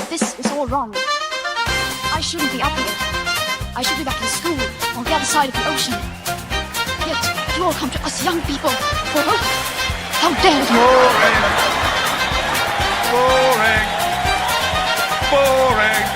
This is all wrong. I shouldn't be up here. I should be back in school on the other side of the ocean. Yet you all come to us young people for hope. How dare you! Boring. Boring.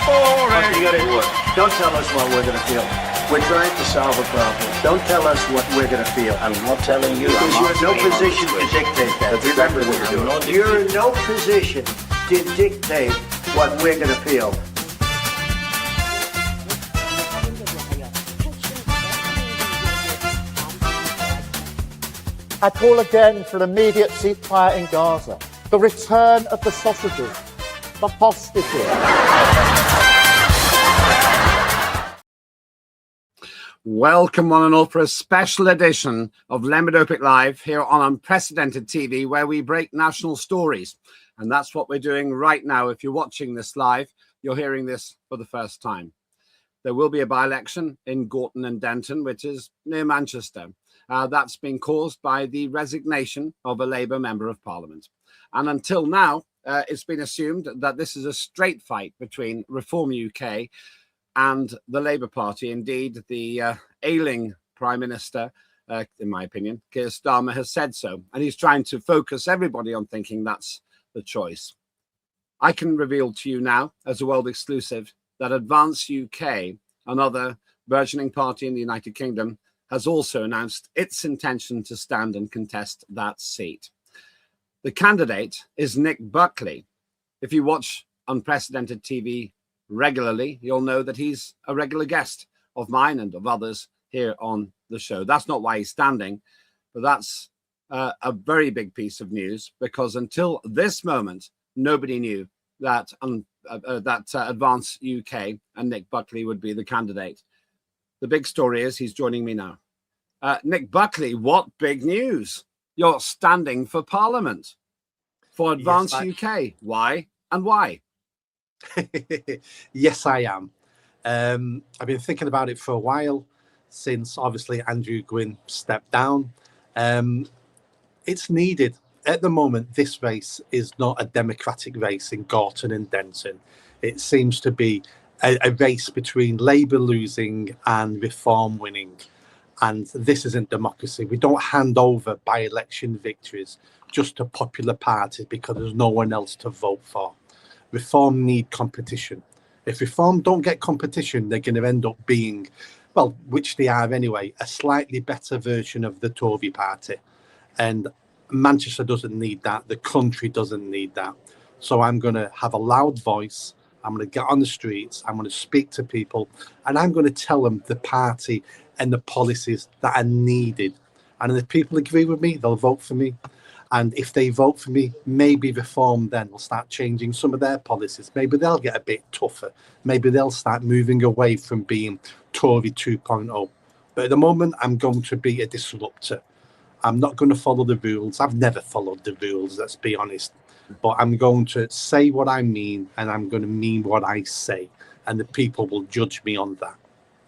Boring. You got it. Don't tell us what we're going to feel. We're trying to solve a problem. Don't tell us what we're going to feel. I'm not telling you. Because you're in no position to dictate that. Remember what you're doing. You're in no position to dictate what we're going to feel. I call again for immediate ceasefire in Gaza, the return of the sausages, the hostages. Welcome one and all for a special edition of Lembit Öpik Live here on Unprecedented TV, where we break national stories. And that's what we're doing right now. If you're watching this live, you're hearing this for the first time. There will be a by-election in Gorton and Denton, which is near Manchester. That's been caused by the resignation of a Labour Member of Parliament. And until now, it's been assumed that this is a straight fight between Reform UK and the Labour Party. Indeed, the ailing Prime Minister, in my opinion, Keir Starmer, has said so. And he's trying to focus everybody on thinking that's the choice. I can reveal to you now, as a world exclusive, that Advance UK, another burgeoning party in the United Kingdom, has also announced its intention to stand and contest that seat. The candidate is Nick Buckley. If you watch Unprecedented TV regularly, you'll know that he's a regular guest of mine and of others here on the show. That's not why he's standing, but that's a very big piece of news, because until this moment, nobody knew that Advance UK and Nick Buckley would be the candidate. The big story is he's joining me now. Nick Buckley, what big news? You're standing for Parliament for Advance UK. Why and why? Yes, I am. I've been thinking about it for a while, since obviously Andrew Gwynn stepped down. It's needed. At the moment, this race is not a democratic race in Gorton and Denton. It seems to be a race between Labour losing and Reform winning. And this isn't democracy. We don't hand over by-election victories just to popular parties because there's no one else to vote for. Reform need competition. If Reform don't get competition, they're going to end up being, well, which they are anyway, a slightly better version of the Tory party. And Manchester doesn't need that. The country doesn't need that. So I'm going to have a loud voice. I'm going to get on the streets. I'm going to speak to people. And I'm going to tell them the party and the policies that are needed. And if people agree with me, they'll vote for me. And if they vote for me, maybe Reform then will start changing some of their policies. Maybe they'll get a bit tougher. Maybe they'll start moving away from being Tory 2.0. But at the moment, I'm going to be a disruptor. I'm not going to follow the rules. I've never followed the rules, let's be honest. But I'm going to say what I mean, and I'm going to mean what I say. And the people will judge me on that.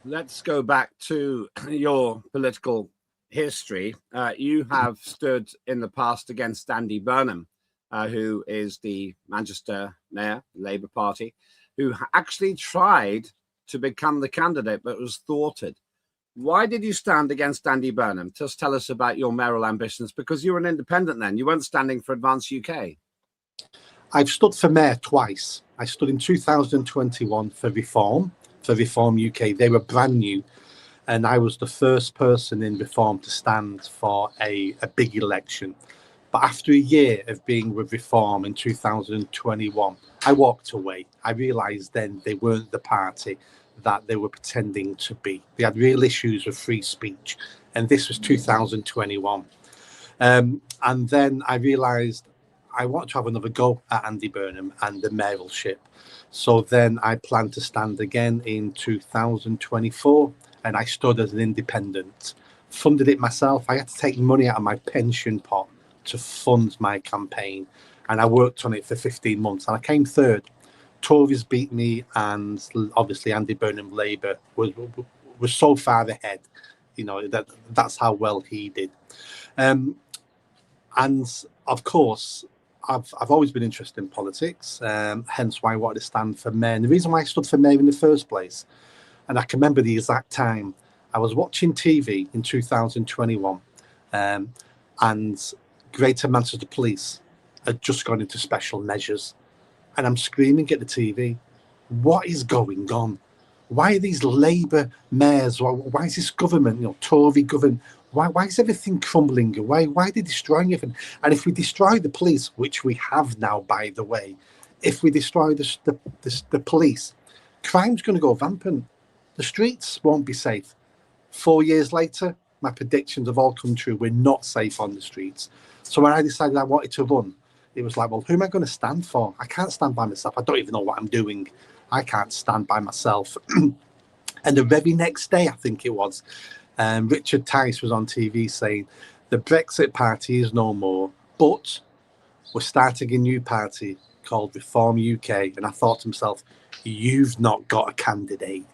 Let's go back to your political history. You have stood in the past against Andy Burnham, who is the Manchester Mayor, Labour Party, who actually tried to become the candidate but was thwarted. Why did you stand against Andy Burnham? Just tell us about your mayoral ambitions, because you were an independent then. You weren't standing for Advance UK. I've stood for mayor twice. I stood in 2021 for Reform UK. They were brand new. And I was the first person in Reform to stand for a big election. But after a year of being with Reform in 2021, I walked away. I realised then they weren't the party that they were pretending to be. They had real issues with free speech. And this was 2021. And then I realised I want to have another go at Andy Burnham and the mayoralship. So then I planned to stand again in 2024. And I stood as an independent, funded it myself. I had to take money out of my pension pot to fund my campaign. And I worked on it for 15 months. And I came third. Tories beat me, and obviously Andy Burnham Labour was so far ahead. You know, that's how well he did. And of course, I've always been interested in politics, hence why I wanted to stand for mayor. And the reason why I stood for mayor in the first place, and I can remember the exact time, I was watching TV in 2021, and Greater Manchester Police had just gone into special measures, and I'm screaming at the TV, what is going on? Why are these Labour mayors? Why is this government, Tory government? Why is everything crumbling away? Why are they destroying everything? And if we destroy the police, which we have now, by the way, if we destroy the police, crime's going to go rampant. The streets won't be safe. 4 years later, my predictions have all come true. We're not safe on the streets. So when I decided I wanted to run, it was like, well, who am I going to stand for? I can't stand by myself. I don't even know what I'm doing. I can't stand by myself. And the very next day, I think it was, Richard Tice was on TV saying, the Brexit party is no more, but we're starting a new party called Reform UK. And I thought to myself, you've not got a candidate.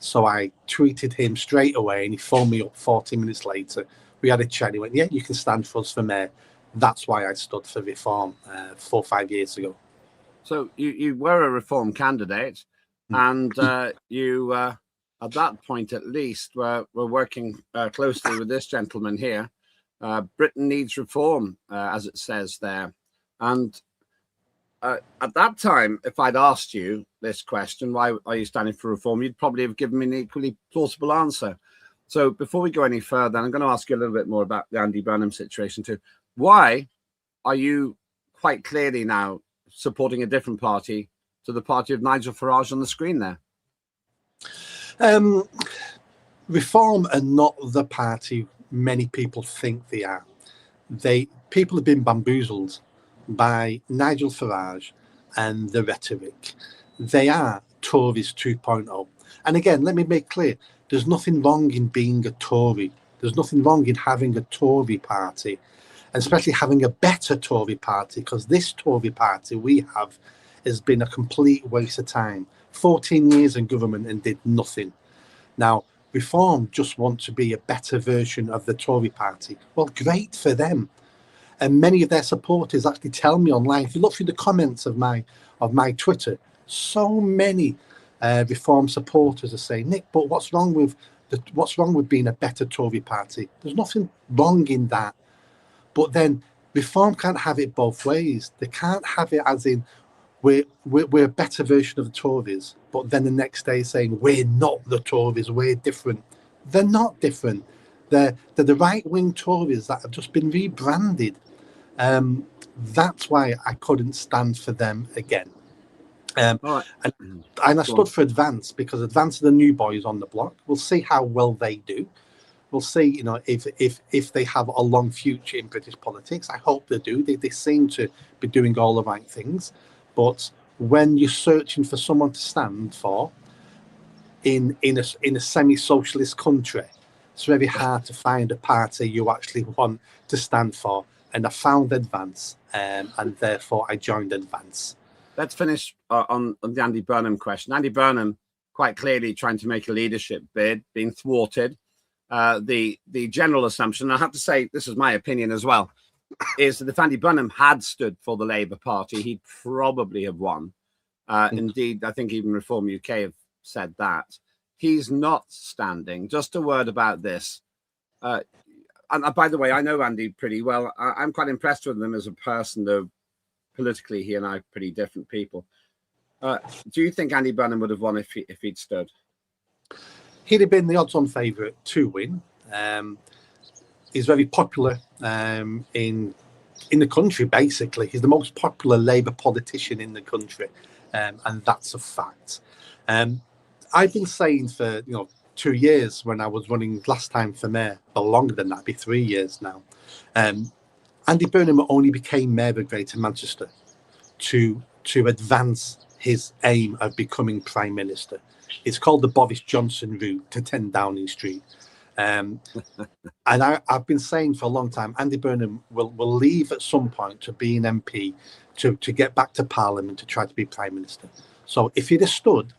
So I tweeted him straight away, and he phoned me up 40 minutes later. We had a chat. He went, yeah, you can stand for us for mayor. That's why I stood for Reform 4 or 5 years ago. So you were a Reform candidate, and you, at that point at least, were working closely with this gentleman here. Britain needs reform, as it says there. And at that time, if I'd asked you this question, why are you standing for reform, you'd probably have given me an equally plausible answer. So before we go any further, I'm going to ask you a little bit more about the Andy Burnham situation too. Why are you quite clearly now supporting a different party to the party of Nigel Farage on the screen there? Reform are not the party many people think they are. People have been bamboozled by Nigel Farage and the rhetoric. They are Tories 2.0. And again, let me make clear, there's nothing wrong in being a Tory. There's nothing wrong in having a Tory party, and especially having a better Tory party, because this Tory party we have has been a complete waste of time. 14 years in government and did nothing. Now, Reform just want to be a better version of the Tory party. Well, great for them. And many of their supporters actually tell me online, if you look through the comments of my Twitter, so many Reform supporters are saying, Nick, but what's wrong with being a better Tory party? There's nothing wrong in that. But then Reform can't have it both ways. They can't have it as in we're a better version of the Tories, but then the next day saying we're not the Tories, we're different. They're not different. They're the right-wing Tories that have just been rebranded. That's why I couldn't stand for them again. And I stood for Advance, because Advance are the new boys on the block. We'll see how well they do. We'll see, if they have a long future in British politics. I hope they do. They seem to be doing all the right things. But when you're searching for someone to stand for in a semi-socialist country, it's very hard to find a party you actually want to stand for. And I found Advance, and therefore I joined Advance. Let's finish on the Andy Burnham question. Andy Burnham quite clearly trying to make a leadership bid, being thwarted. The general assumption, I have to say, this is my opinion as well, is that if Andy Burnham had stood for the Labour Party, he'd probably have won. Indeed, I think even Reform UK have said that. He's not standing. Just a word about this. And by the way, I know Andy pretty well. I'm quite impressed with him as a person, though politically he and I are pretty different people. Do you think Andy Burnham would have won if he'd stood? He'd have been the odds-on favourite to win. He's very popular in the country, basically. He's the most popular Labour politician in the country, and that's a fact. I've been saying for 2 years, when I was running last time for mayor, or longer than that, it'd be 3 years now. Andy Burnham only became mayor of Greater Manchester to advance his aim of becoming Prime Minister. It's called the Boris Johnson route to 10 Downing Street. And I've been saying for a long time, Andy Burnham will leave at some point to be an MP, to get back to Parliament to try to be Prime Minister. So if he'd have stood,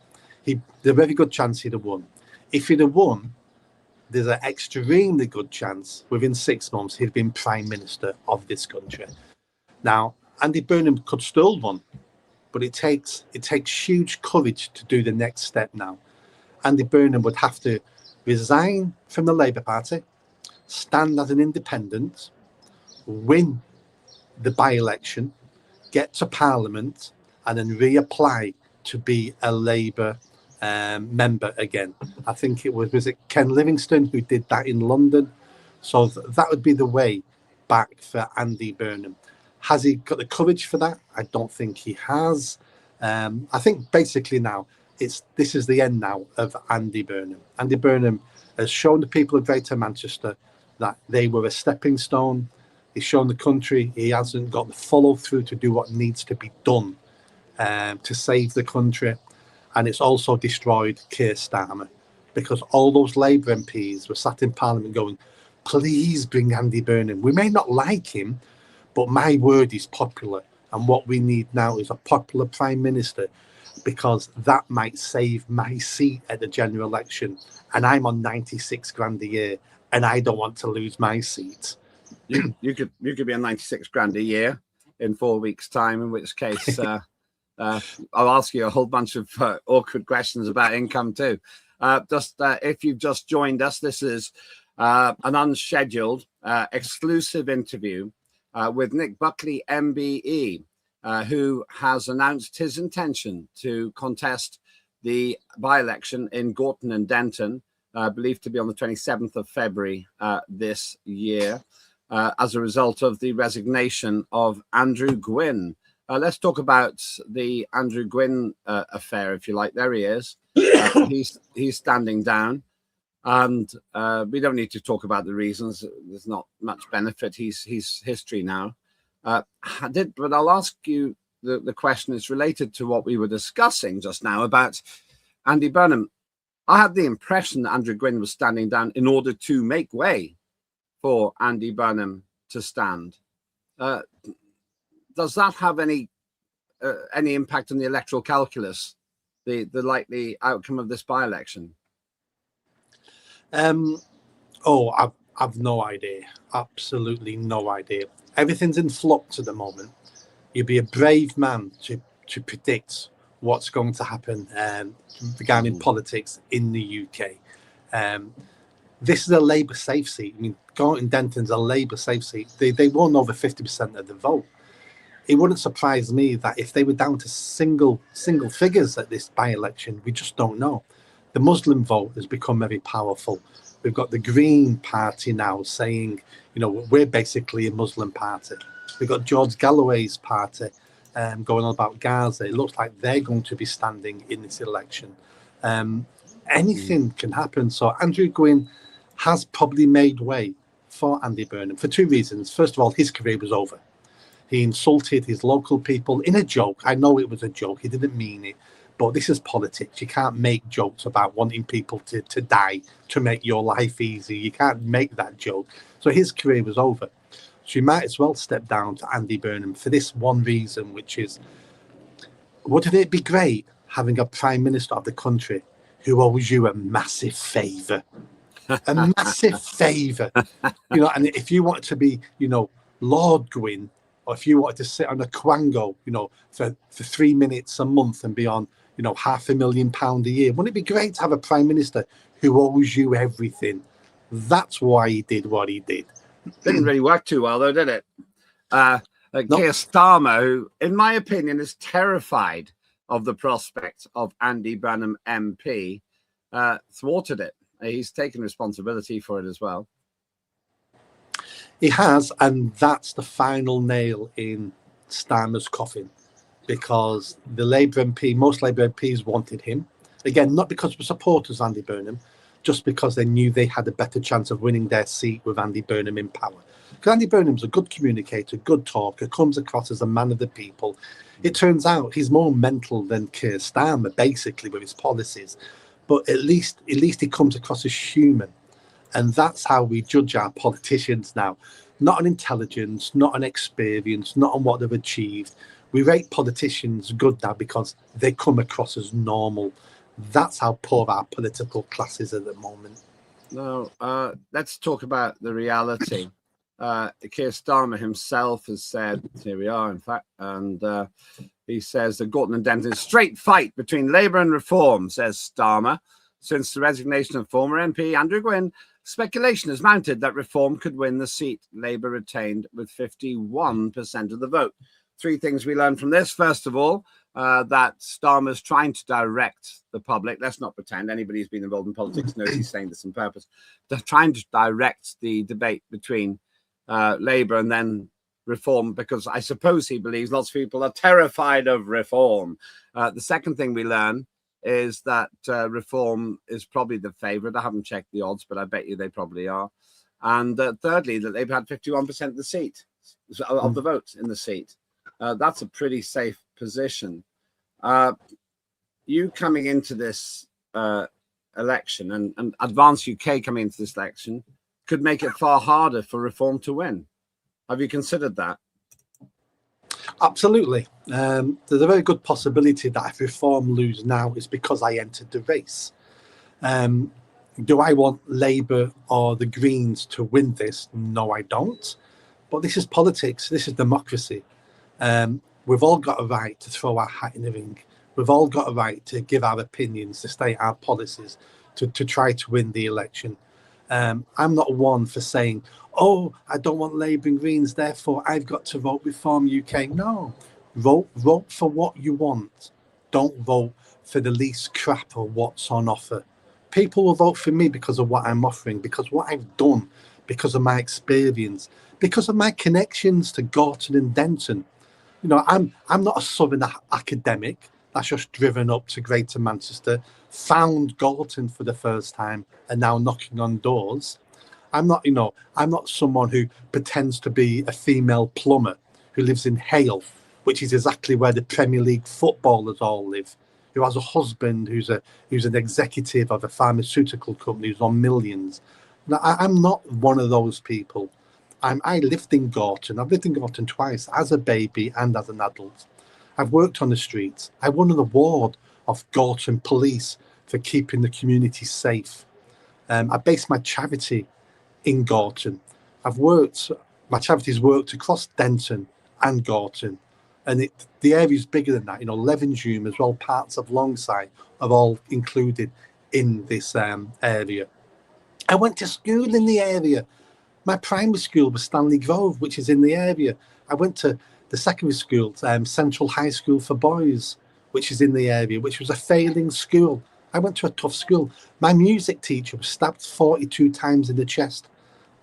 there's a very good chance he'd have won. If he'd have won, there's an extremely good chance within 6 months he'd have been Prime Minister of this country. Now, Andy Burnham could still run, but it takes huge courage to do the next step now. Andy Burnham would have to resign from the Labour Party, stand as an independent, win the by-election, get to Parliament, and then reapply to be a Labour member again. I think it was it Ken Livingstone who did that in London. So that would be the way back for Andy Burnham. Has he got the courage for that? I don't think he has. I think basically now this is the end now of Andy Burnham. Andy Burnham has shown the people of Greater Manchester that they were a stepping stone. He's shown the country he hasn't got the follow through to do what needs to be done to save the country. And it's also destroyed Keir Starmer, because all those Labour MPs were sat in Parliament going, please bring Andy Burnham. We may not like him, but my word is popular. And what we need now is a popular Prime Minister, because that might save my seat at the general election. And I'm on 96 grand a year, and I don't want to lose my seat. You could be on 96 grand a year in 4 weeks' time, in which case I'll ask you a whole bunch of awkward questions about income too. If you've just joined us, this is an unscheduled exclusive interview with Nick Buckley, MBE, who has announced his intention to contest the by-election in Gorton and Denton, believed to be on the 27th of February this year, as a result of the resignation of Andrew Gwynn. Let's talk about the Andrew Gwynn affair, if you like. There he is. He's standing down. And we don't need to talk about the reasons. There's not much benefit. He's history now. But I'll ask you, the question is related to what we were discussing just now about Andy Burnham. I had the impression that Andrew Gwynn was standing down in order to make way for Andy Burnham to stand. Does that have any impact on the electoral calculus, the likely outcome of this by-election? I've no idea. Absolutely no idea. Everything's in flux at the moment. You'd be a brave man to predict what's going to happen regarding politics in the UK. This is a Labour safe seat. I mean, Gorton Denton's a Labour safe seat. They won over 50% of the vote. It wouldn't surprise me that if they were down to single figures at this by-election, we just don't know. The Muslim vote has become very powerful. We've got the Green Party now saying, we're basically a Muslim party. We've got George Galloway's party going on about Gaza. It looks like they're going to be standing in this election. Anything can happen. So Andrew Gwynn has probably made way for Andy Burnham for two reasons. First of all, his career was over. He insulted his local people in a joke. I know it was a joke. He didn't mean it. But this is politics. You can't make jokes about wanting people to die to make your life easy. You can't make that joke. So his career was over. So you might as well step down to Andy Burnham for this one reason, which is, wouldn't it be great having a Prime Minister of the country who owes you a massive favour? A massive favour. And if you wanted to be, Lord Gwynn, or if you wanted to sit on a quango, for 3 minutes a month and be on, £500,000 a year, wouldn't it be great to have a Prime Minister who owes you everything? That's why he did what he did. Didn't really work too well, though, did it? Keir Starmer, who, in my opinion, is terrified of the prospect of Andy Burnham MP, thwarted it. He's taken responsibility for it as well. He has, and that's the final nail in Starmer's coffin, because the Labour MP, most Labour MPs wanted him. Again, not because we're supporters of Andy Burnham, just because they knew they had a better chance of winning their seat with Andy Burnham in power. Because Andy Burnham's a good communicator, good talker, comes across as a man of the people. It turns out he's more mental than Keir Starmer, basically, with his policies. But at least he comes across as human. And that's how we judge our politicians now. Not on intelligence, not on experience, not on what they've achieved. We rate politicians good now because they come across as normal. That's how poor our political class is at the moment. Now, let's talk about the reality. Keir Starmer himself has said, here we are, in fact, and he says that Gorton and Denton is a straight fight between Labour and Reform, says Starmer. Since the resignation of former MP Andrew Gwynn, speculation has mounted that Reform could win the seat Labour retained with 51% of the vote. Three things we learned from this. First of all, that Starmer's trying to direct the public. Let's not pretend anybody who's been involved in politics knows he's saying this on purpose. They're trying to direct the debate between Labour and then Reform, because I suppose he believes lots of people are terrified of Reform. The second thing we learn is that Reform is probably the favourite. I haven't checked the odds, but I bet you they probably are. And thirdly, that they've had 51% of the seat, of the votes in the seat. That's a pretty safe position. You coming into this election and Advance UK coming into this election could make it far harder for Reform to win. Have you considered that? Absolutely. There's a very good possibility that if Reform lose now, it's because I entered the race. Do I want Labour or the Greens to win this? No, I don't. But this is politics. This is democracy. We've all got a right to throw our hat in the ring. We've all got a right to give our opinions, to state our policies, to try to win the election. I'm not one for saying, oh, I don't want Labour and Greens, therefore I've got to vote Reform UK. No, vote for what you want. Don't vote for the least crap of what's on offer. People will vote for me because of what I'm offering, because what I've done, because of my experience, because of my connections to Gorton and Denton. You know, I'm not a Southern academic that's just driven up to Greater Manchester, found Gorton for the first time, and now knocking on doors. I'm not someone who pretends to be a female plumber who lives in Hale, which is exactly where the Premier League footballers all live, who has a husband who's an executive of a pharmaceutical company who's on millions. Now, I'm not one of those people. I lived in Gorton. I've lived in Gorton twice, as a baby and as an adult. I've worked on the streets. I won an award of Gorton Police for keeping the community safe. I based my charity in Gorton. My charity's worked across Denton and Gorton. And the area's bigger than that. You know, Levenshulme as well, parts of Longside are all included in this area. I went to school in the area. My primary school was Stanley Grove, which is in the area. I went to the secondary school, Central High School for Boys, which is in the area, which was a failing school. I went to a tough school. My music teacher was stabbed 42 times in the chest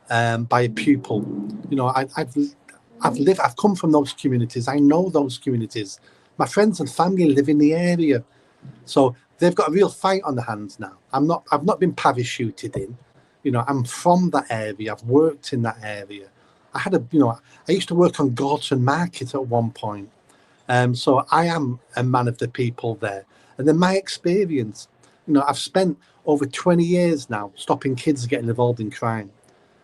by a pupil. You know, I've come from those communities. I know those communities. My friends and family live in the area, so they've got a real fight on their hands now. I've not been parachuted in. You know, I'm from that area. I've worked in that area. I used to work on Gorton Market at one point. So I am a man of the people there. And then my experience, you know, I've spent over 20 years now stopping kids getting involved in crime.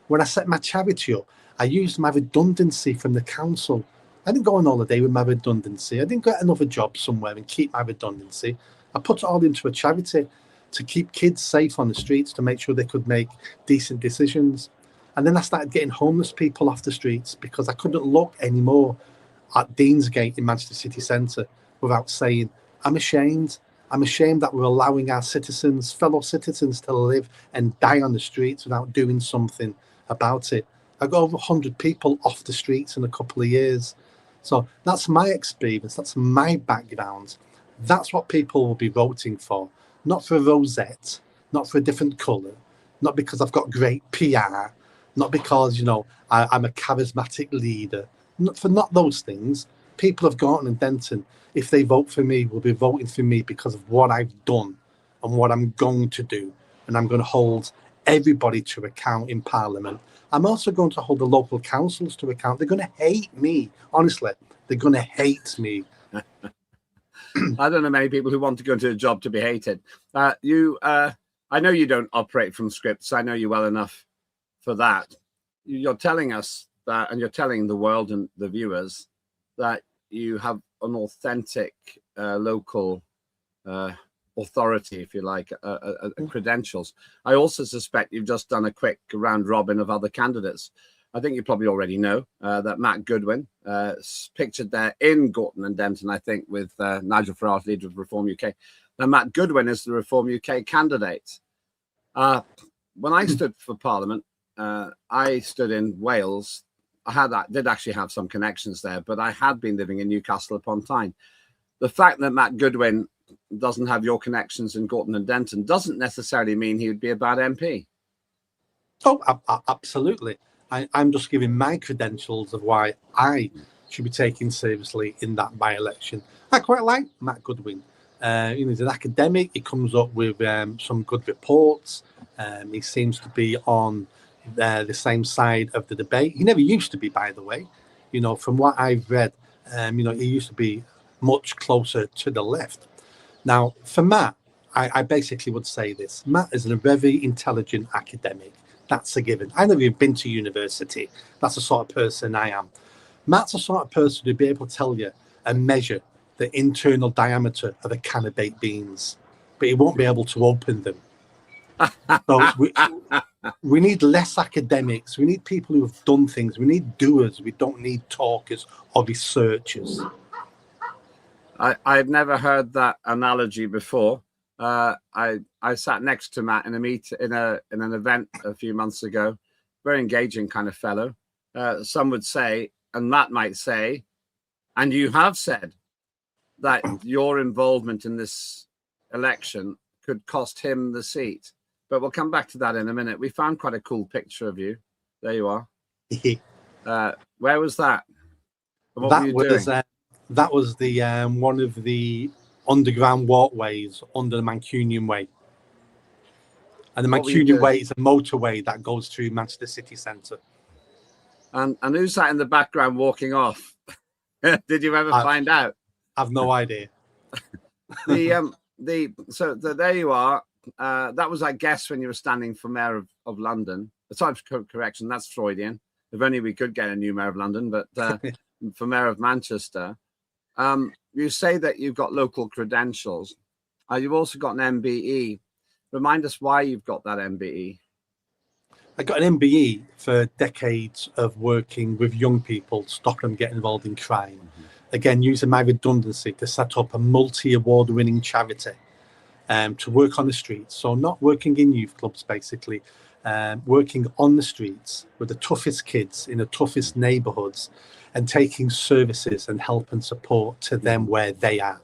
When I set my charity up, I used my redundancy from the council. I didn't go on holiday with my redundancy. I didn't get another job somewhere and keep my redundancy. I put it all into a charity to keep kids safe on the streets, to make sure they could make decent decisions. And then I started getting homeless people off the streets because I couldn't look anymore at Deansgate in Manchester City Centre without saying, I'm ashamed. I'm ashamed that we're allowing our citizens, fellow citizens, to live and die on the streets without doing something about it. I got over 100 people off the streets in a couple of years. So that's my experience. That's my background. That's what people will be voting for. Not for a rosette, not for a different colour, not because I've got great PR, not because, you know, I'm a charismatic leader. Not those things. People of Gorton and Denton, if they vote for me, will be voting for me because of what I've done and what I'm going to do. And I'm going to hold everybody to account in Parliament. I'm also going to hold the local councils to account. They're going to hate me. Honestly, they're going to hate me. I don't know many people who want to go into a job to be hated. I know you don't operate from scripts. I know you well enough for that. You're telling us that, and you're telling the world and the viewers that you have an authentic local authority, if you like, credentials. I also suspect you've just done a quick round robin of other candidates. I think you probably already know that Matt Goodwin, pictured there in Gorton and Denton, I think, with Nigel Farage, leader of Reform UK. Now, Matt Goodwin is the Reform UK candidate. When I stood for Parliament, I stood in Wales. Did actually have some connections there, but I had been living in Newcastle upon Tyne. The fact that Matt Goodwin doesn't have your connections in Gorton and Denton doesn't necessarily mean he would be a bad MP. Oh, absolutely. I'm just giving my credentials of why I should be taken seriously in that by-election. I quite like Matt Goodwin. He's an academic. He comes up with some good reports. He seems to be on the same side of the debate. He never used to be, by the way. From what I've read, he used to be much closer to the left. Now, for Matt, I basically would say this. Matt is a very intelligent academic. That's a given. I've never even been to university. That's the sort of person I am. Matt's the sort of person who'd be able to tell you and measure the internal diameter of a can of baked beans, but he won't be able to open them. So we need less academics. We need people who have done things. We need doers. We don't need talkers or researchers. I've never heard that analogy before. I sat next to Matt in an event a few months ago. Very engaging kind of fellow. Some would say, and Matt might say, and you have said that your involvement in this election could cost him the seat. But we'll come back to that in a minute. We found quite a cool picture of you. There you are. Where was that? And what were you doing? That was the one of the underground walkways under the Mancunian Way. And the Mancunian Way is a motorway that goes through Manchester city centre. And who's that in the background walking off? Did you ever find out? I've no idea. So there you are. That was, I guess, when you were standing for Mayor of London. Sorry, correction, that's Freudian. If only we could get a new Mayor of London, but for Mayor of Manchester. You say that you've got local credentials. You've also got an MBE. Remind us why you've got that MBE. I got an MBE for decades of working with young people to stop them getting involved in crime. Mm-hmm. Again, using my redundancy to set up a multi-award winning charity to work on the streets. So not working in youth clubs, basically, working on the streets with the toughest kids in the toughest neighbourhoods and taking services and help and support to them where they are.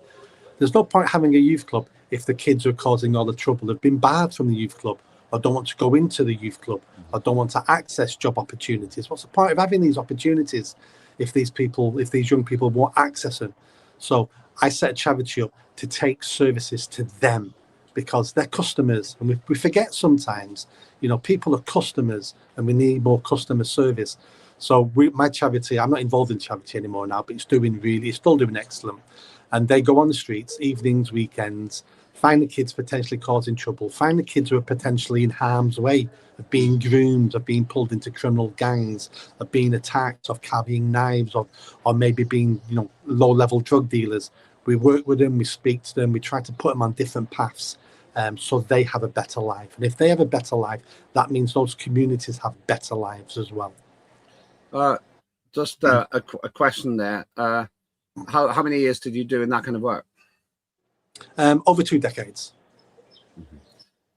There's no point having a youth club if the kids who are causing all the trouble have been barred from the youth club or don't want to go into the youth club or don't want to access job opportunities. What's the point of having these opportunities if these young people won't access them? So I set a charity up to take services to them because they're customers. And we forget sometimes, people are customers and we need more customer service. So my charity, I'm not involved in charity anymore now, but it's still doing excellent. And they go on the streets, evenings, weekends, find the kids potentially causing trouble, find the kids who are potentially in harm's way of being groomed, of being pulled into criminal gangs, of being attacked, of carrying knives, or maybe being, low-level drug dealers. We work with them, we speak to them, we try to put them on different paths so they have a better life. And if they have a better life, that means those communities have better lives as well. Just a question there. How many years did you do in that kind of work? Over 2 decades.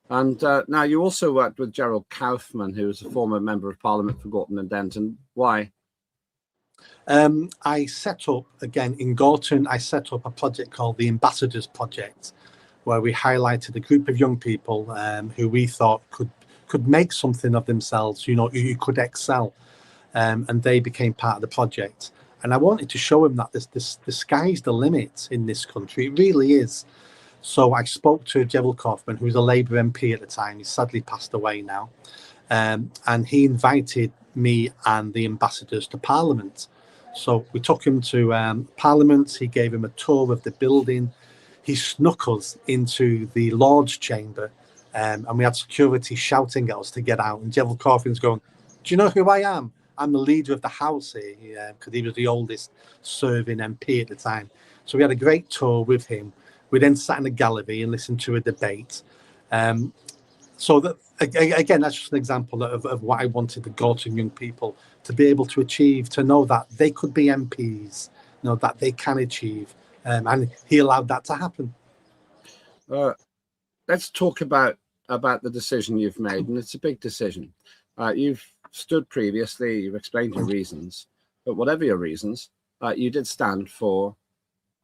And now you also worked with Gerald Kaufman, who was a former member of Parliament for Gorton and Denton. Why? I set up, again, in Gorton, I set up a project called the Ambassadors Project, where we highlighted a group of young people who we thought could make something of themselves, who could excel. And they became part of the project. And I wanted to show him that the sky's the limit in this country. It really is. So I spoke to Gerald Kaufman, who was a Labour MP at the time. He's sadly passed away now. And he invited me and the ambassadors to Parliament. So we took him to Parliament. He gave him a tour of the building. He snuck us into the Lord's Chamber. And we had security shouting at us to get out. And Gerald Kaufman's going, "Do you know who I am? I'm the leader of the House here," because he was the oldest serving MP at the time. So we had a great tour with him. We then sat in the gallery and listened to a debate. So that, again, that's just an example of what I wanted the Gorton young people to be able to achieve, to know that they could be MPs, that they can achieve. And he allowed that to happen. Let's talk about the decision you've made, and it's a big decision. You've stood previously, you've explained your reasons, but whatever your reasons, you did stand for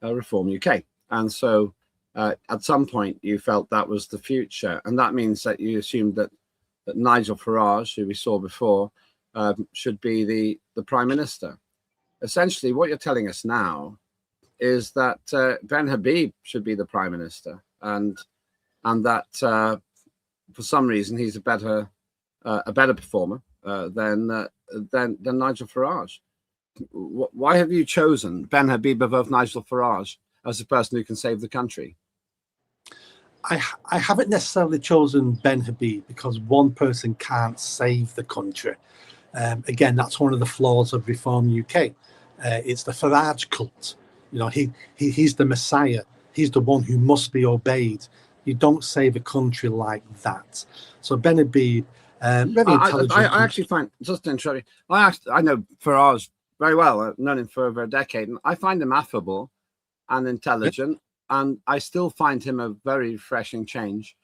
Reform UK. And so at some point you felt that was the future, and that means that you assumed that Nigel Farage, who we saw before, should be the Prime Minister. Essentially, what you're telling us now is that Ben Habib should be the Prime Minister, and that for some reason he's a better performer than Nigel Farage. Why have you chosen Ben Habib above Nigel Farage as the person who can save the country? I haven't necessarily chosen Ben Habib because one person can't save the country. Again, that's one of the flaws of Reform UK. It's the Farage cult. He's the Messiah. He's the one who must be obeyed. You don't save a country like that. So Ben Habib, very intelligent. I actually find, just to interrupt you, I know Farage very well. I've known him for over a decade, and I find him affable and intelligent. And I still find him a very refreshing change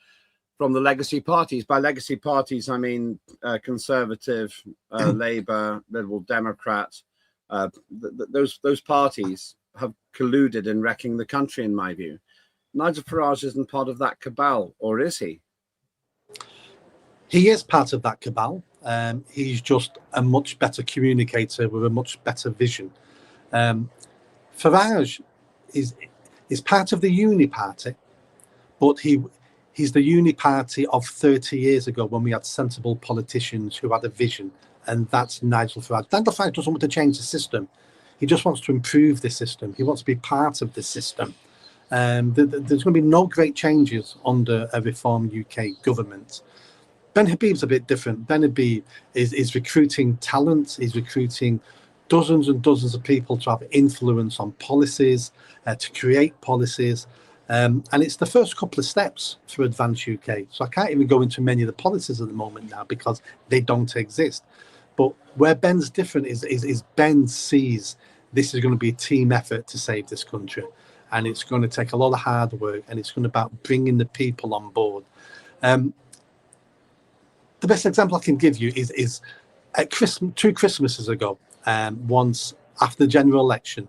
from the legacy parties. By legacy parties, I mean Conservative, Labour, Liberal Democrats. Those parties have colluded in wrecking the country, in my view. Nigel Farage isn't part of that cabal, or is he? He is part of that cabal. He's just a much better communicator with a much better vision. Farage is part of the Uni Party, but he's the Uni Party of 30 years ago when we had sensible politicians who had a vision, and that's Nigel Farage. Nigel Farage doesn't want to change the system. He just wants to improve the system. He wants to be part of the system. There's going to be no great changes under a Reform UK government. Ben Habib's a bit different. Ben Habib is recruiting talent. He's recruiting dozens and dozens of people to have influence on policies, to create policies. And it's the first couple of steps for Advance UK. So I can't even go into many of the policies at the moment now because they don't exist. But where Ben's different is Ben sees this is going to be a team effort to save this country. And it's going to take a lot of hard work, and it's going to be about bringing the people on board. The best example I can give you is at Christmas, 2 Christmases ago, once after the general election,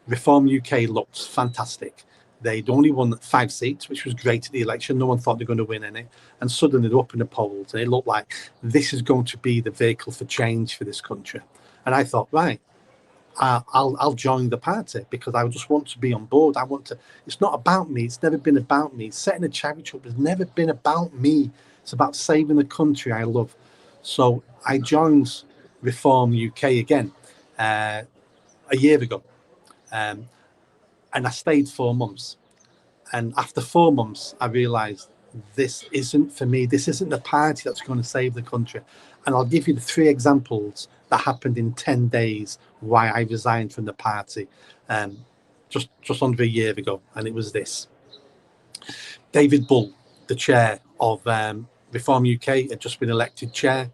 Reform UK looked fantastic. They'd only won 5 seats, which was great at the election. No one thought they were going to win any. And suddenly they're up in the polls, and it looked like this is going to be the vehicle for change for this country. And I thought, right, I'll join the party because I just want to be on board. I want to. It's not about me. It's never been about me. Setting a charity up has never been about me. It's about saving the country I love. So I joined Reform UK again a year ago, and I stayed 4 months. And after 4 months, I realised this isn't for me. This isn't the party that's going to save the country. And I'll give you the 3 examples that happened in 10 days why I resigned from the party just under a year ago. And it was this. David Bull, the chair of Reform UK, had just been elected chair.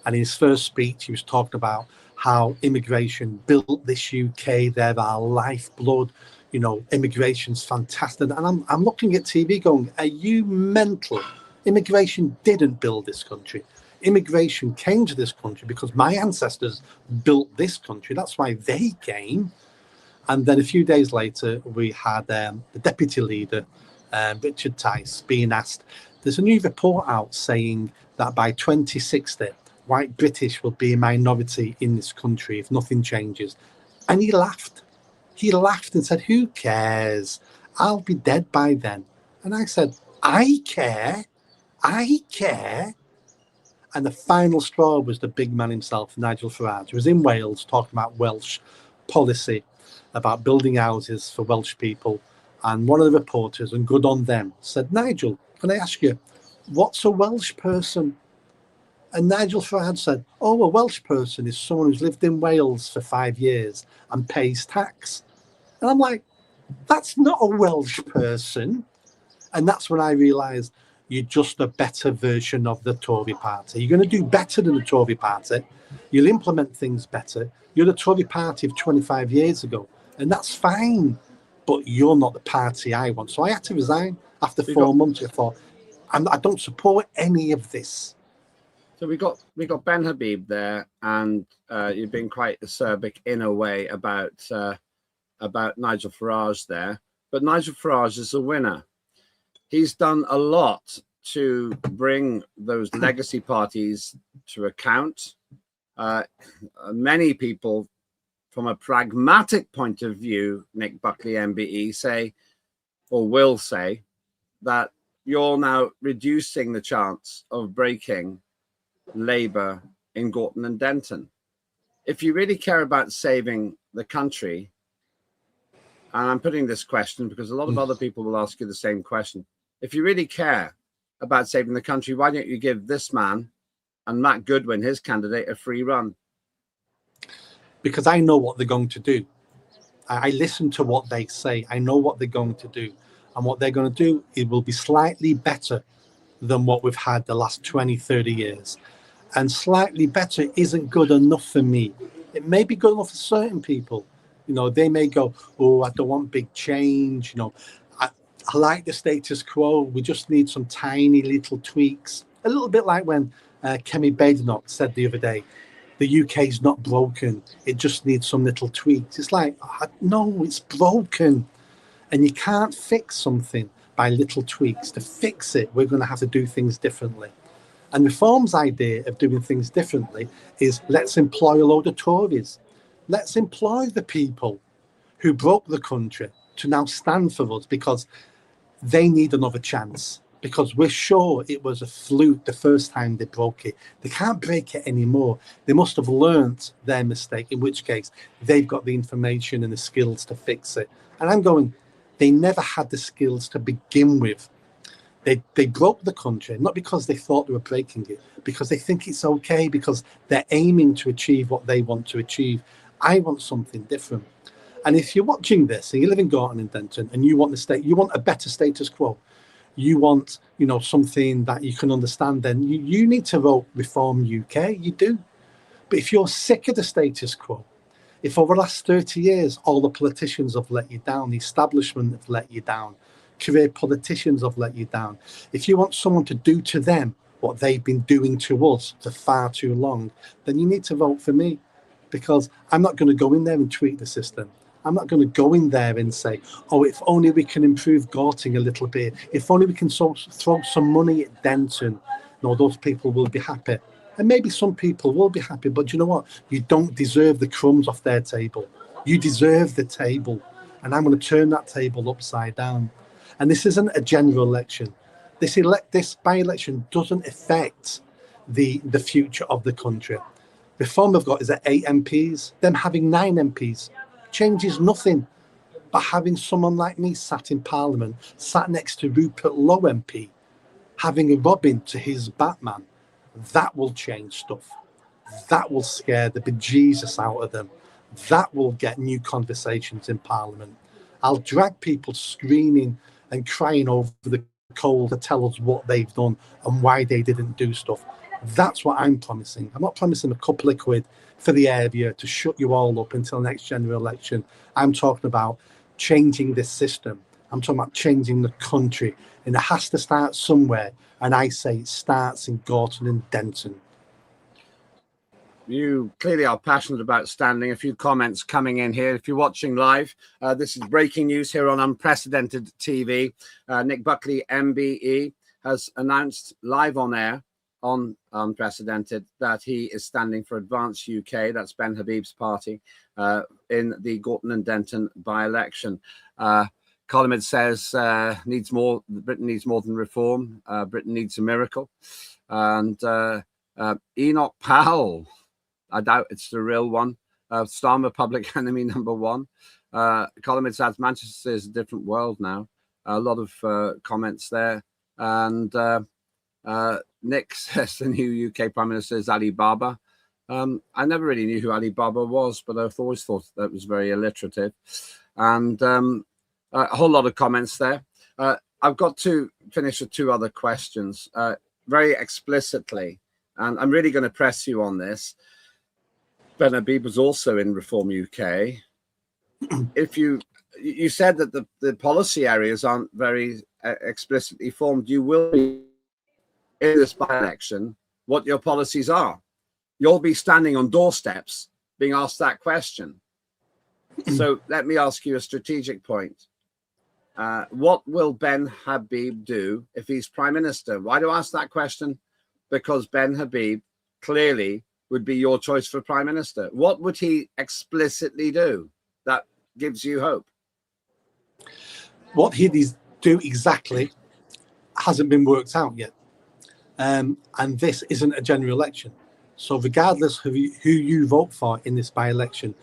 And in his first speech, he was talking about how immigration built this UK. They're our lifeblood. Immigration's fantastic. And I'm looking at TV going, are you mental? Immigration didn't build this country. Immigration came to this country because my ancestors built this country. That's why they came. And then a few days later, we had the deputy leader, Richard Tice, being asked, there's a new report out saying that by 2060, white British will be a minority in this country if nothing changes. And he laughed. He laughed and said, who cares? I'll be dead by then. And I said, I care. I care. And the final straw was the big man himself, Nigel Farage, who was in Wales talking about Welsh policy, about building houses for Welsh people. And one of the reporters, and good on them, said, Nigel, can I ask you, what's a Welsh person? And Nigel Farage said, oh, a Welsh person is someone who's lived in Wales for 5 years and pays tax. And I'm like, that's not a Welsh person. And that's when I realised You're just a better version of the Tory party. You're going to do better than the Tory party. You'll implement things better. You're the Tory party of 25 years ago, and that's fine. But you're not the party I want. So I had to resign after 4 months. I thought, I don't support any of this. So we got Ben Habib there, and you've been quite acerbic in a way about Nigel Farage there. But Nigel Farage is a winner. He's done a lot to bring those legacy parties to account. Many people, from a pragmatic point of view, Nick Buckley, MBE, say, or will say, that you're now reducing the chance of breaking Labour in Gorton and Denton. If you really care about saving the country, and I'm putting this question because a lot of other people will ask you the same question. If you really care about saving the country, why don't you give this man and Matt Goodwin, his candidate, a free run? Because I know what they're going to do. I listen to what they say. I know what they're going to do. And what they're going to do, it will be slightly better than what we've had the last 20, 30 years. And slightly better isn't good enough for me. It may be good enough for certain people. You know, they may go, oh, I don't want big change. You know, I like the status quo. We just need some tiny little tweaks. A little bit like when Kemi Badenoch said the other day, the UK is not broken. It just needs some little tweaks. It's like, no, it's broken. And you can't fix something by little tweaks. To fix it, we're going to have to do things differently. And Reform's idea of doing things differently is let's employ a load of Tories. Let's employ the people who broke the country to now stand for us because they need another chance. Because we're sure it was a fluke the first time they broke it. They can't break it anymore. They must have learnt their mistake, in which case they've got the information and the skills to fix it. And I'm going, they never had the skills to begin with. They broke the country, not because they thought they were breaking it, because they think it's okay, because they're aiming to achieve what they want to achieve. I want something different. And if you're watching this and you live in Gorton and Denton and you want you want a better status quo, you want, you know, something that you can understand, then you need to vote Reform UK. You do. But if you're sick of the status quo, if over the last 30 years all the politicians have let you down, the establishment have let you down, career politicians have let you down, if you want someone to do to them what they've been doing to us for far too long, then you need to vote for me, because I'm not going to go in there and tweak the system. I'm not going to go in there and say, oh, if only we can improve Gorting a little bit, if only we can throw some money at Denton, no, those people will be happy. And maybe some people will be happy, but you know what? You don't deserve the crumbs off their table. You deserve the table. And I'm going to turn that table upside down. And this isn't a general election. This by-election doesn't affect the future of the country. Reform we've got is at 8 MPs. Them having 9 MPs changes nothing. But having someone like me sat in Parliament, sat next to Rupert Lowe MP, having a Robin to his Batman, that will change stuff. That will scare the bejesus out of them. That will get new conversations in Parliament. I'll drag people screaming and crying over the coal to tell us what they've done and why they didn't do stuff. That's what I'm promising. I'm not promising a couple of quid for the area to shut you all up until next general election. I'm talking about changing this system. I'm talking about changing the country. And it has to start somewhere. And I say it starts in Gorton and Denton. You clearly are passionate about standing. A few comments coming in here. If you're watching live, this is breaking news here on Unprecedented TV. Nick Buckley, MBE, has announced live on air on Unprecedented that he is standing for Advance UK, that's Ben Habib's party, in the Gorton and Denton by-election. Colin says Britain needs more than reform. Britain needs a miracle. And Enoch Powell, I doubt it's the real one. Starmer, public enemy #1. Colin says Manchester is a different world now. A lot of comments there. And Nick says the new UK Prime Minister is Ali Baba. I never really knew who Ali Baba was, but I've always thought that was very alliterative. And a whole lot of comments there. I've got to finish with two other questions very explicitly, and I'm really going to press you on this. Ben Habib was also in Reform UK. If you said that the policy areas aren't very explicitly formed, you will be in this by-election what your policies are. You'll be standing on doorsteps being asked that question. So let me ask you a strategic point. What will Ben Habib do if he's Prime Minister? Why do I ask that question? Because Ben Habib clearly would be your choice for Prime Minister. What would he explicitly do that gives you hope? What he'd do exactly hasn't been worked out yet. And this isn't a general election. So regardless of who you vote for in this by-election,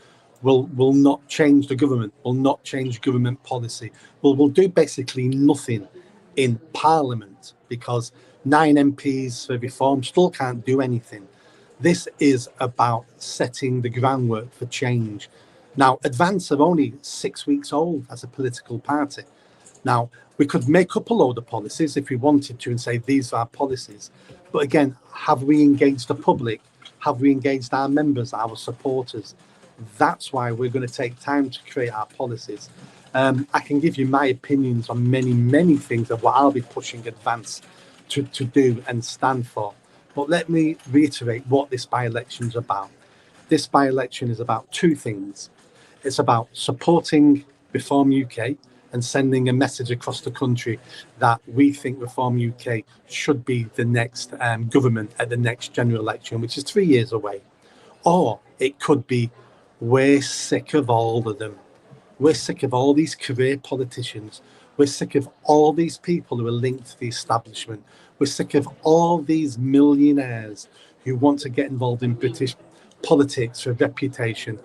will not change the government, will not change government policy, will do basically nothing in Parliament, because 9 MPs for reform still can't do anything. This is about setting the groundwork for change. Now, Advance are only 6 weeks old as a political party. Now, we could make up a load of policies if we wanted to and say these are policies. But again, have we engaged the public? Have we engaged our members, our supporters? That's why we're going to take time to create our policies. I can give you my opinions on many things of what I'll be pushing Advance to do and stand for. But let me reiterate what this by-election is about. This by-election is about two things. It's about supporting Reform UK and sending a message across the country that we think Reform UK should be the next government at the next general election, which is 3 years away. Or it could be, we're sick of all of them. We're sick of all these career politicians. We're sick of all these people who are linked to the establishment. We're sick of all these millionaires who want to get involved in British politics for reputation.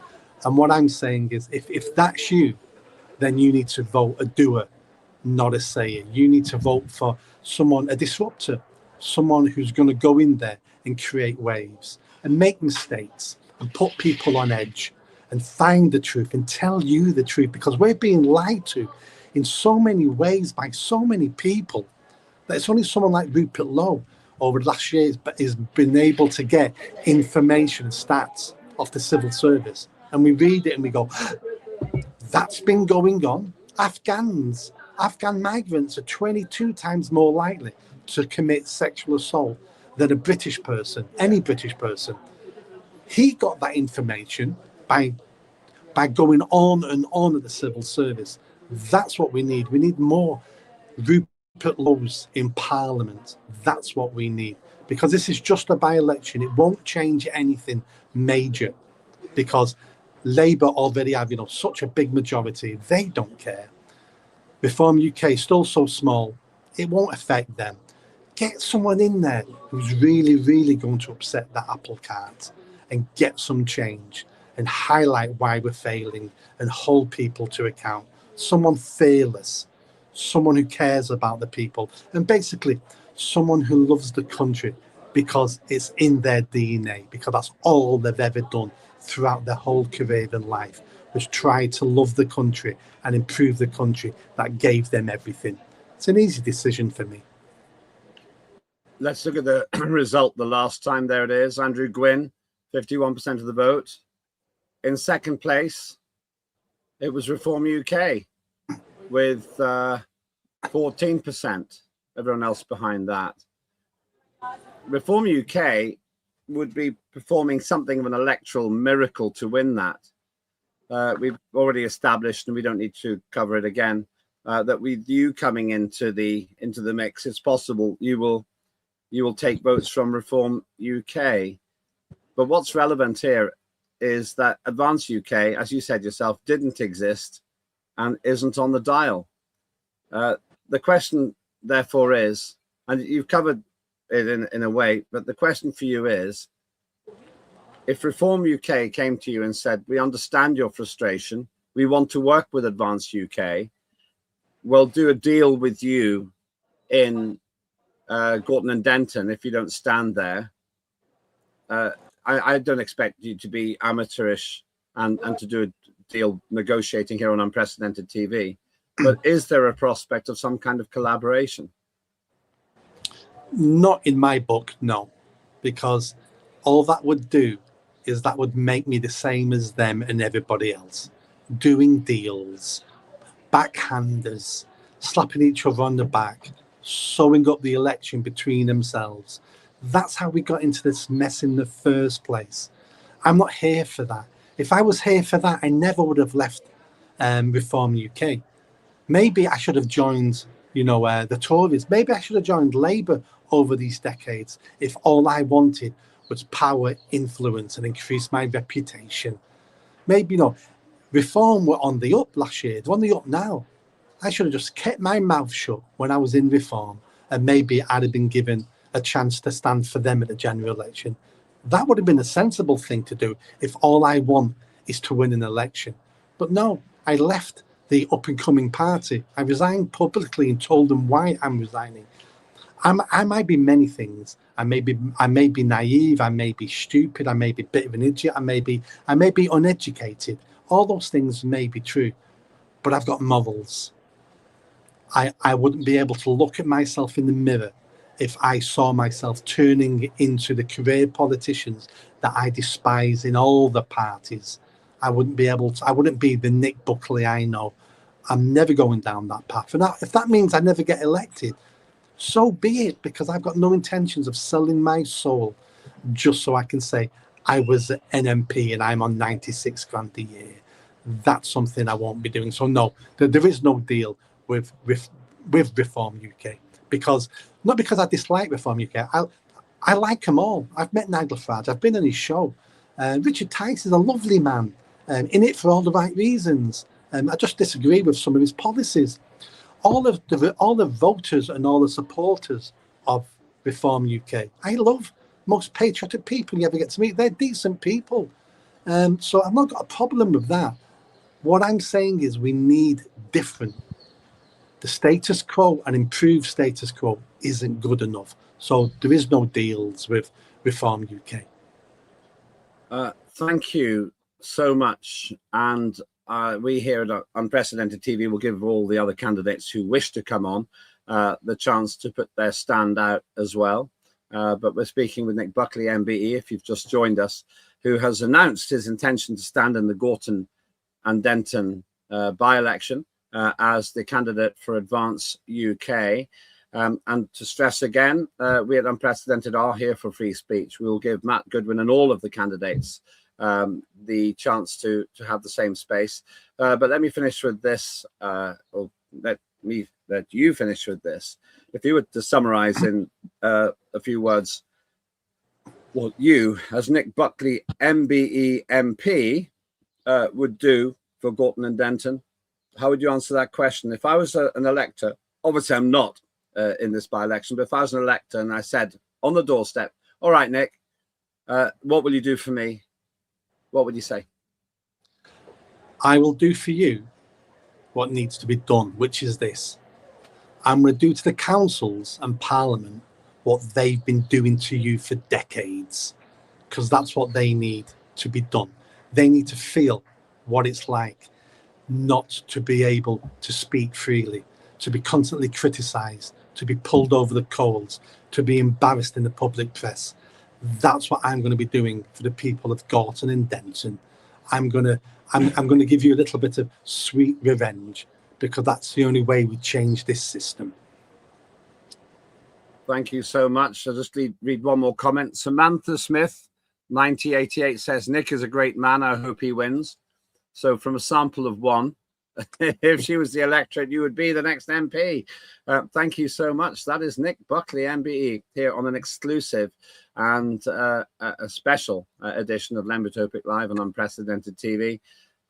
And what I'm saying is, if that's you, then you need to vote a doer, not a sayer. You need to vote for someone, a disruptor, someone who's going to go in there and create waves and make mistakes and put people on edge and find the truth and tell you the truth, because we're being lied to in so many ways by so many people that it's only someone like Rupert Lowe over the last year has been able to get information and stats off the civil service. And we read it and we go, that's been going on. Afghan migrants are 22 times more likely to commit sexual assault than a British person, any British person. He got that information by going on and on at the civil service. That's what we need. We need more Rupert Lowes in Parliament. That's what we need. Because this is just a by-election. It won't change anything major, because Labour already have, such a big majority. They don't care. Reform UK is still so small, it won't affect them. Get someone in there who's really going to upset that apple cart and get some change and highlight why we're failing and hold people to account. Someone fearless, someone who cares about the people, and basically someone who loves the country because it's in their DNA, because that's all they've ever done throughout their whole career and life, was try to love the country and improve the country that gave them everything. It's an easy decision for me. Let's look at the result the last time. There it is. Andrew Gwynn, 51% of the vote. In second place, it was Reform UK with 14%. Everyone else behind that. Reform UK would be performing something of an electoral miracle to win that. We've already established, and we don't need to cover it again, that with you coming into the mix, it's possible you will take votes from Reform UK. But what's relevant here is that Advance UK, as you said yourself, didn't exist and isn't on the dial. The question, therefore, is, and you've covered it in a way, but the question for you is, if Reform UK came to you and said, we understand your frustration, we want to work with Advance UK, we'll do a deal with you in Gorton and Denton if you don't stand there. I don't expect you to be amateurish and to do a deal negotiating here on unprecedented TV. But is there a prospect of some kind of collaboration? Not in my book, no, because all that would do is that would make me the same as them and everybody else, doing deals, backhanders, slapping each other on the back, sewing up the election between themselves. That's how we got into this mess in the first place. I'm not here for that. If I was here for that, I never would have left Reform UK. Maybe I should have joined, the Tories. Maybe I should have joined Labour over these decades if all I wanted was power, influence, and increase my reputation. Maybe, Reform were on the up last year. They're on the up now. I should have just kept my mouth shut when I was in Reform, and maybe I'd have been given a chance to stand for them at the general election. That would have been a sensible thing to do if all I want is to win an election. But no, I left the up-and-coming party. I resigned publicly and told them why I'm resigning. I might be many things. I may be naive. I may be stupid. I may be a bit of an idiot. I may be uneducated. All those things may be true, but I've got morals. I wouldn't be able to look at myself in the mirror if I saw myself turning into the career politicians that I despise in all the parties. I wouldn't be the Nick Buckley I know. I'm never going down that path. And if that means I never get elected, so be it, because I've got no intentions of selling my soul just so I can say I was an MP and I'm on 96 grand a year. That's something I won't be doing. So no, there is no deal with Reform UK, not because I dislike Reform UK. I like them all. I've met Nigel Farage. I've been on his show. Richard Tice is a lovely man, in it for all the right reasons. I just disagree with some of his policies. All the voters and all the supporters of Reform UK, I love. Most patriotic people you ever get to meet. They're decent people. So I've not got a problem with that. What I'm saying is we need different. The status quo, and improved status quo, isn't good enough. So there is no deals with Reform UK. Thank you so much. And we here at Unprecedented TV will give all the other candidates who wish to come on the chance to put their stand out as well. But we're speaking with Nick Buckley, MBE, if you've just joined us, who has announced his intention to stand in the Gorton and Denton by-election as the candidate for Advance UK. And to stress again, we at Unprecedented are here for free speech. We will give Matt Goodwin and all of the candidates the chance to have the same space. But let me finish with this, or let you finish with this. If you were to summarize in a few words what you, as Nick Buckley, MBE MP, would do for Gorton and Denton, how would you answer that question? If I was an elector, obviously I'm not in this by-election, but if I was an elector and I said on the doorstep, all right, Nick, what will you do for me? What would you say? I will do for you what needs to be done, which is this. I'm going to do to the councils and Parliament what they've been doing to you for decades, because that's what they need to be done. They need to feel what it's like not to be able to speak freely, to be constantly criticised, to be pulled over the coals, to be embarrassed in the public press. That's what I'm going to be doing for the people of Gorton and Denton. I'm going to give you a little bit of sweet revenge, because that's the only way we change this system. Thank you so much. I'll just read one more comment. Samantha Smith, 9088, says, Nick is a great man. I hope he wins. So from a sample of one, if she was the electorate, you would be the next MP. Thank you so much. That is Nick Buckley, MBE, here on an exclusive and a special edition of Lembit Öpik Live on Unprecedented TV.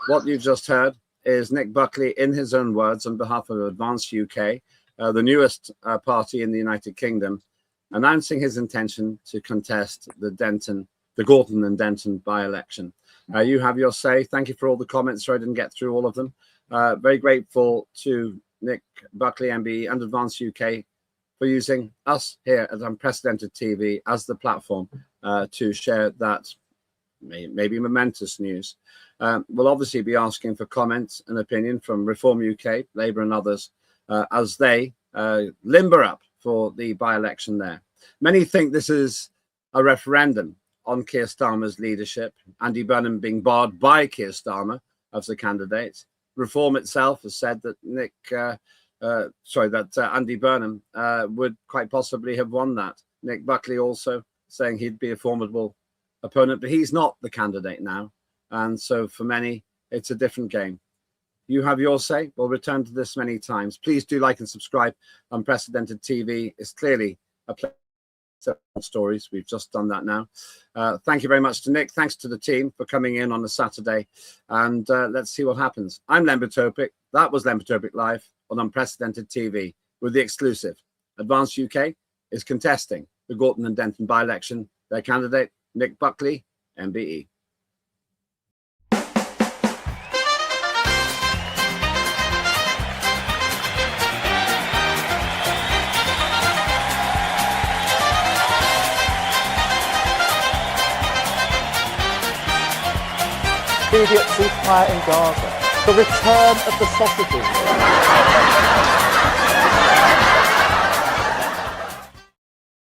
What you've just heard is Nick Buckley, in his own words, on behalf of Advance UK, the newest party in the United Kingdom, announcing his intention to contest the Gorton and Denton by-election. You have your say. Thank you for all the comments. Sorry I didn't get through all of them. Very grateful to Nick Buckley, MBE, and Advance UK for using us here at Unprecedented TV as the platform to share that maybe momentous news. We'll obviously be asking for comments and opinion from Reform UK, Labour and others as they limber up for the by-election there. Many think this is a referendum on Keir Starmer's leadership, Andy Burnham being barred by Keir Starmer as a candidate. Reform itself has said that Andy Burnham would quite possibly have won that. Nick Buckley also saying he'd be a formidable opponent, but he's not the candidate now. And so for many, it's a different game. You have your say. We'll return to this many times. Please do like and subscribe. Unprecedented TV is clearly a place of stories. We've just done that now. Thank you very much to Nick. Thanks to the team for coming in on a Saturday. And let's see what happens. I'm Lembit Öpik. That was Lembit Öpik Live on Unprecedented TV with the exclusive. Advance UK is contesting the Gorton and Denton by-election. Their candidate, Nick Buckley, MBE. Immediate ceasefire in Gaza. The return of the sausages.